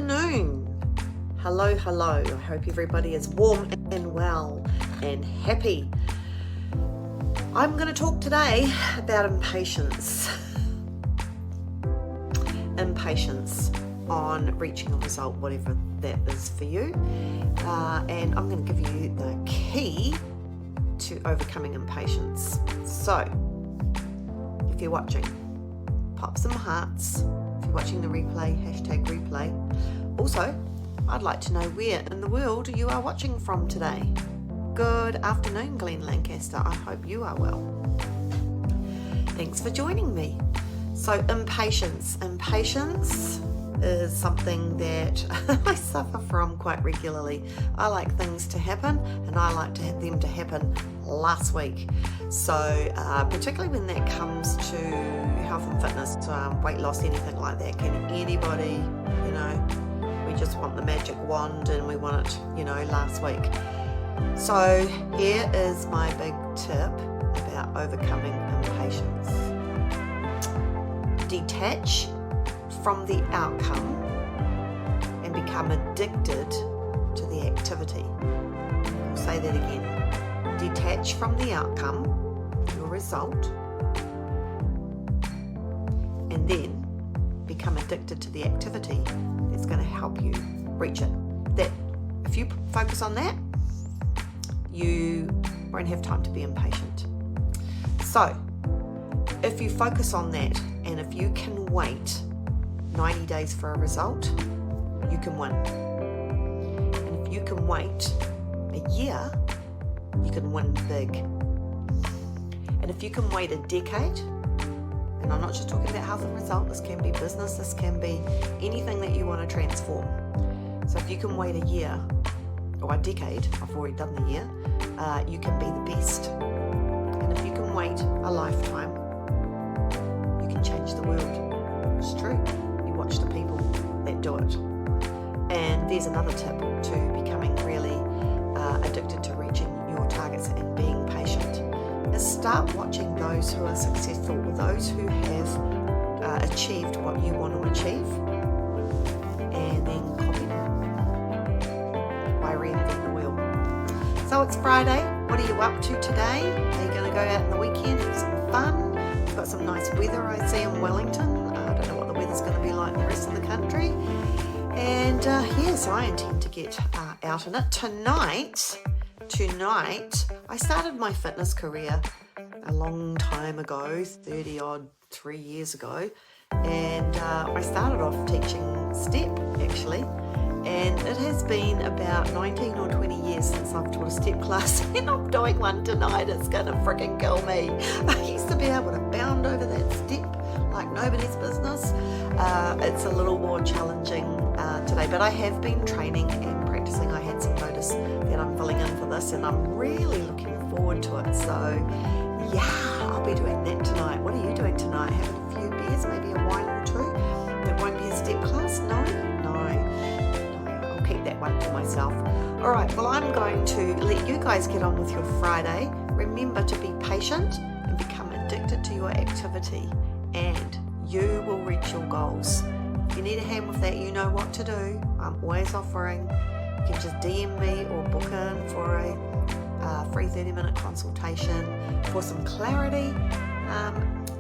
afternoon. Hello. I hope everybody is warm and well and happy. I'm going to talk today about impatience. Impatience on reaching a result, whatever that is for you. And I'm going to give you the key to overcoming impatience. So, if you're watching, pop some hearts. If you're watching the replay, #replay. Also, I'd like to know where in the world you are watching from today. Good afternoon, Glen Lancaster. I hope you are well. Thanks for joining me. So, impatience. Impatience is something that I suffer from quite regularly. I like things to happen, and I like to have them to happen last week. So particularly when that comes to health and fitness, weight loss, anything like that. Can anybody, we just want the magic wand and we want it, last week. So here is my big tip about overcoming impatience. Detach from the outcome and become addicted to the activity. I'll say that again. Detach from the outcome, your result, and then become addicted to the activity that's going to help you reach it. That if you focus on that, you won't have time to be impatient. So, if you focus on that, and if you can wait 90 days for a result, you can win. And if you can wait a year, you can win big. And if you can wait a decade, and I'm not just talking about health and result, this can be business, this can be anything that you want to transform. So if you can wait a year or a decade, I've already done the year, you can be the best. And if you can wait a lifetime, you can change the world. It's true. You watch the people that do it. And there's another tip to becoming really addicted to reaching your targets and being patient, is start watching those who are successful, those who have achieved what you want to achieve, and then copy them by reinventing the wheel. So it's Friday. What are you up to today? Are you going to go out on the weekend, have some fun? We've got some nice weather, I see, in Wellington. I don't know what the weather's going to be like in the rest of the country. And yes, I intend to get out in it. Tonight, I started my fitness career a long time ago, 3 years ago. And I started off teaching step, actually. And it has been about 19 or 20 years since I've taught a step class, and I'm doing one tonight. It's going to freaking kill me. I used to be able to bound over that step like nobody's business. It's a little more challenging today, but I have been training and practicing. I had some notice that I'm filling in for this, and I'm really looking forward to it. So yeah, I'll be doing that tonight. What are you doing tonight? Having a few beers, maybe a wine or two? That won't be a step class? No, I'll keep that one to myself. All right, well, I'm going to let you guys get on with your Friday. Remember to be patient and become addicted to your activity, and you will reach your goals. If you need a hand with that, you know what to do. I'm always offering. You can just DM me or book in for a free 30-minute consultation for some clarity.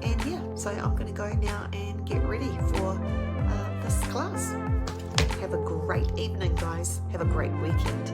And yeah, so I'm going to go now and get ready for this class. Have a great evening, guys. Have a great weekend.